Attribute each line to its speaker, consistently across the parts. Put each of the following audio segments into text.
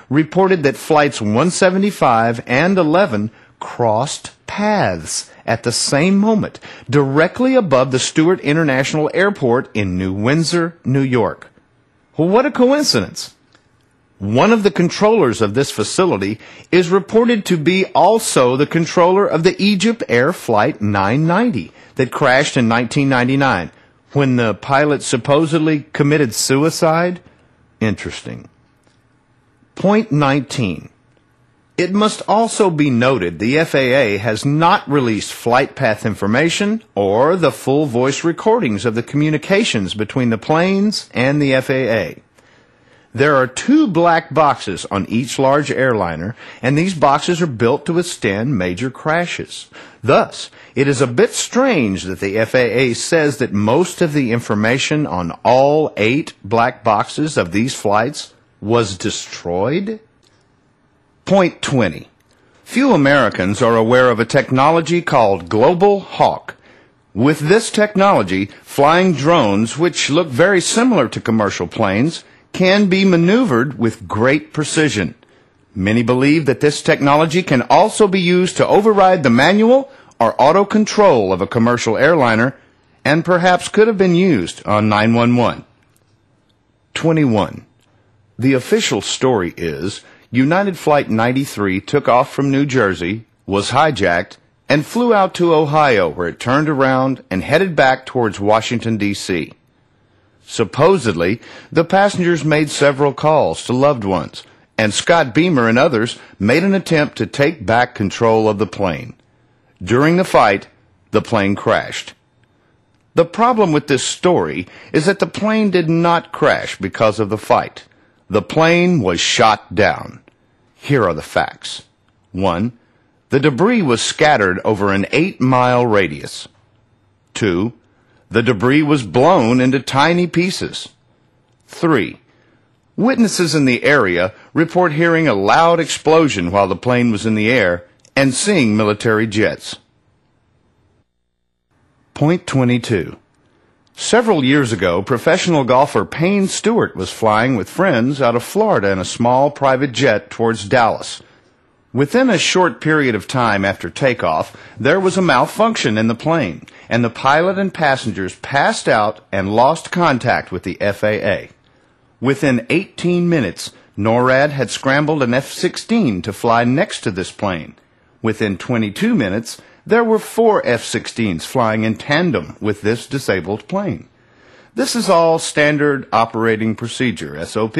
Speaker 1: reported that flights 175 and 11 crossed paths at the same moment, directly above the Stewart International Airport in New Windsor, New York. Well, what a coincidence! One of the controllers of this facility is reported to be also the controller of the Egypt Air Flight 990 that crashed in 1999, when the pilot supposedly committed suicide. Interesting. Point 19. It must also be noted the FAA has not released flight path information or the full voice recordings of the communications between the planes and the FAA. There are 2 black boxes on each large airliner, and these boxes are built to withstand major crashes. Thus, it is a bit strange that the FAA says that most of the information on all 8 black boxes of these flights was destroyed. Point 20. Few Americans are aware of a technology called Global Hawk. With this technology, flying drones, which look very similar to commercial planes, can be maneuvered with great precision. Many believe that this technology can also be used to override the manual or auto control of a commercial airliner, and perhaps could have been used on 911. 21. The official story is United Flight 93 took off from New Jersey, was hijacked, and flew out to Ohio, where it turned around and headed back towards Washington, D.C. Supposedly, the passengers made several calls to loved ones, and Scott Beamer and others made an attempt to take back control of the plane. During the fight, the plane crashed. The problem with this story is that the plane did not crash because of the fight. The plane was shot down. Here are the facts. 1. The debris was scattered over an 8-mile radius. 2. The debris was blown into tiny pieces. 3. Witnesses in the area report hearing a loud explosion while the plane was in the air and seeing military jets. Point 22. Several years ago, professional golfer Payne Stewart was flying with friends out of Florida in a small private jet towards Dallas. Within a short period of time after takeoff, there was a malfunction in the plane, and the pilot and passengers passed out and lost contact with the FAA. Within 18 minutes, NORAD had scrambled an F-16 to fly next to this plane. Within 22 minutes, there were 4 F-16s flying in tandem with this disabled plane. This is all standard operating procedure, SOP.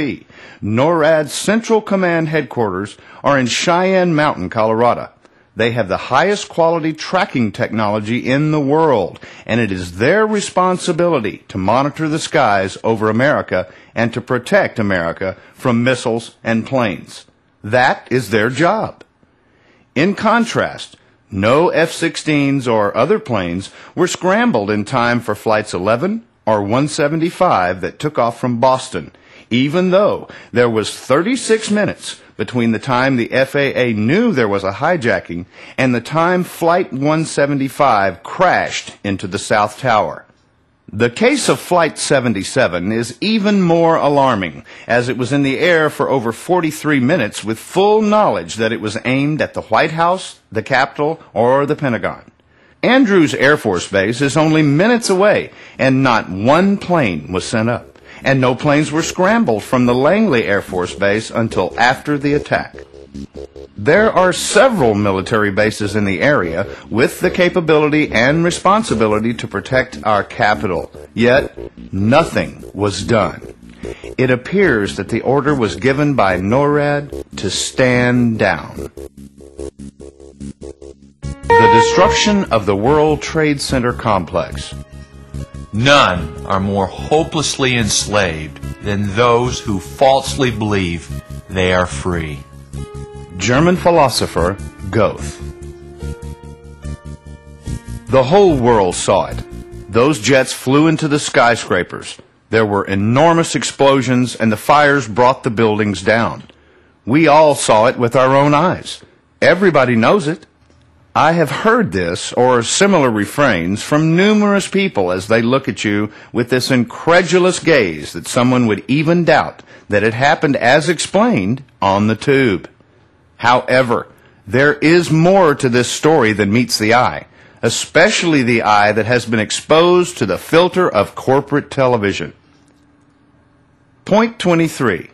Speaker 1: NORAD's Central Command headquarters are in Cheyenne Mountain, Colorado. They have the highest quality tracking technology in the world, and it is their responsibility to monitor the skies over America and to protect America from missiles and planes. That is their job. In contrast, no F-16s or other planes were scrambled in time for flights 11 or 175 that took off from Boston, even though there was 36 minutes between the time the FAA knew there was a hijacking and the time Flight 175 crashed into the South Tower. The case of Flight 77 is even more alarming, as it was in the air for over 43 minutes with full knowledge that it was aimed at the White House, the Capitol, or the Pentagon. Andrews Air Force Base is only minutes away, and not one plane was sent up, and no planes were scrambled from the Langley Air Force Base until after the attack. There are several military bases in the area with the capability and responsibility to protect our capital, yet nothing was done. It appears that the order was given by NORAD to stand down. The destruction of the World Trade Center complex.
Speaker 2: None are more hopelessly enslaved than those who falsely believe they are free.
Speaker 1: German philosopher Goethe. The whole world saw it. Those jets flew into the skyscrapers. There were enormous explosions, and the fires brought the buildings down. We all saw it with our own eyes. Everybody knows it. I have heard this or similar refrains from numerous people as they look at you with this incredulous gaze that someone would even doubt that it happened as explained on the tube. However, there is more to this story than meets the eye, especially the eye that has been exposed to the filter of corporate television. Point 23.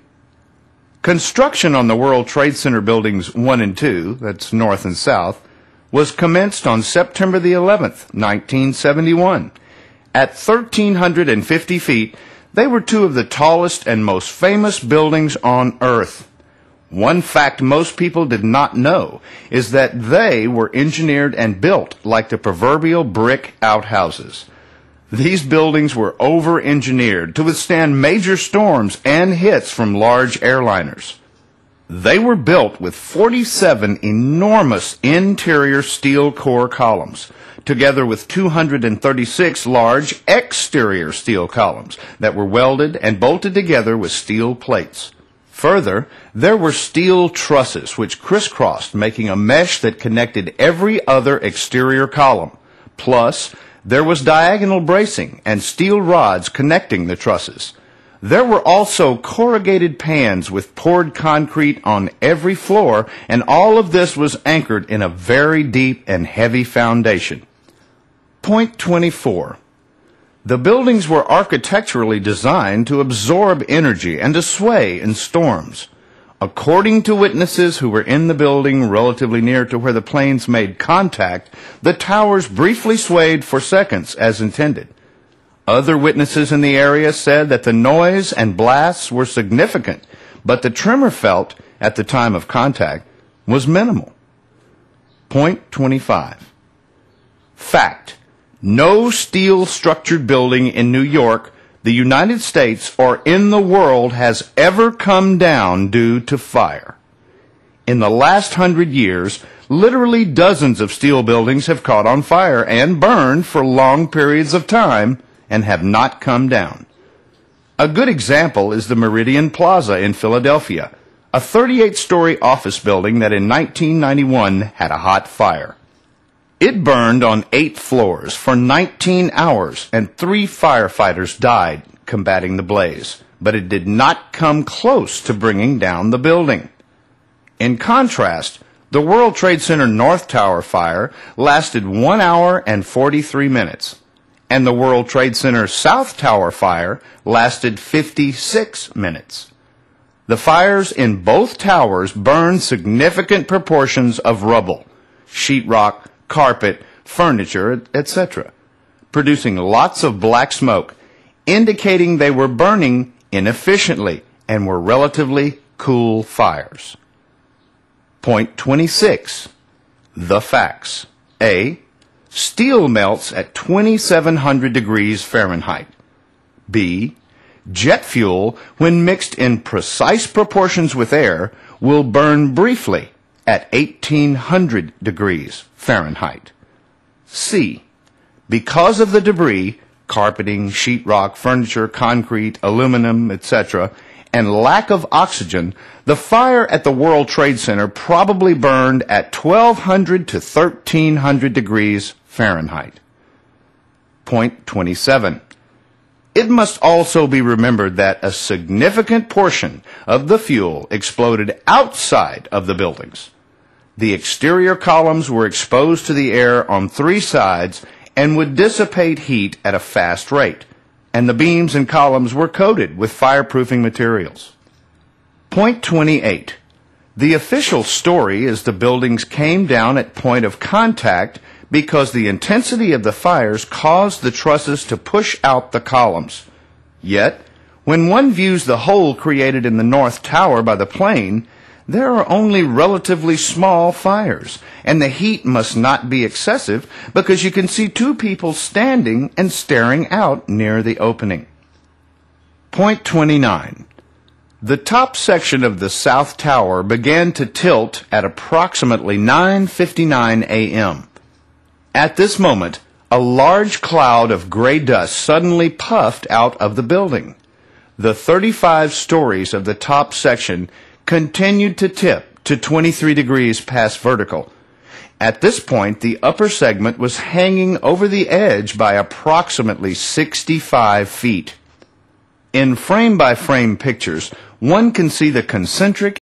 Speaker 1: Construction on the World Trade Center buildings 1 and 2, that's north and south, was commenced on September the 11th, 1971. At 1,350 feet, they were two of the tallest and most famous buildings on Earth. One fact most people did not know is that they were engineered and built like the proverbial brick outhouses. These buildings were over-engineered to withstand major storms and hits from large airliners. They were built with 47 enormous interior steel core columns, together with 236 large exterior steel columns that were welded and bolted together with steel plates. Further, there were steel trusses which crisscrossed, making a mesh that connected every other exterior column. Plus, there was diagonal bracing and steel rods connecting the trusses. There were also corrugated pans with poured concrete on every floor, and all of this was anchored in a very deep and heavy foundation. Point 24. The buildings were architecturally designed to absorb energy and to sway in storms. According to witnesses who were in the building relatively near to where the planes made contact, the towers briefly swayed for seconds as intended. Other witnesses in the area said that the noise and blasts were significant, but the tremor felt at the time of contact was minimal. Point 25. Fact: no steel-structured building in New York, the United States, or in the world has ever come down due to fire. In the last 100 years, literally dozens of steel buildings have caught on fire and burned for long periods of time and have not come down. A good example is the Meridian Plaza in Philadelphia, a 38-story office building that in 1991 had a hot fire. It burned on 8 floors for 19 hours, and 3 firefighters died combating the blaze, but it did not come close to bringing down the building. In contrast, the World Trade Center North Tower fire lasted 1 hour and 43 minutes, and the World Trade Center South Tower fire lasted 56 minutes. The fires in both towers burned significant proportions of rubble, sheetrock, carpet, furniture, etc., producing lots of black smoke, indicating they were burning inefficiently and were relatively cool fires. Point 26. The facts. A. Steel melts at 2,700 degrees Fahrenheit. B. Jet fuel, when mixed in precise proportions with air, will burn briefly at 1,800 degrees Fahrenheit. C. Because of the debris, carpeting, sheetrock, furniture, concrete, aluminum, etc., and lack of oxygen, the fire at the World Trade Center probably burned at 1,200 to 1,300 degrees Fahrenheit. Point 27. It must also be remembered that a significant portion of the fuel exploded outside of the buildings. The exterior columns were exposed to the air on 3 sides and would dissipate heat at a fast rate, and the beams and columns were coated with fireproofing materials. Point 28. The official story is the buildings came down at point of contact because the intensity of the fires caused the trusses to push out the columns. Yet, when one views the hole created in the North Tower by the plane, there are only relatively small fires, and the heat must not be excessive because you can see 2 people standing and staring out near the opening. Point 29. The top section of the South Tower began to tilt at approximately 9:59 a.m. At this moment, a large cloud of gray dust suddenly puffed out of the building. The 35 stories of the top section continued to tip to 23 degrees past vertical. At this point, the upper segment was hanging over the edge by approximately 65 feet. In frame-by-frame pictures, one can see the concentric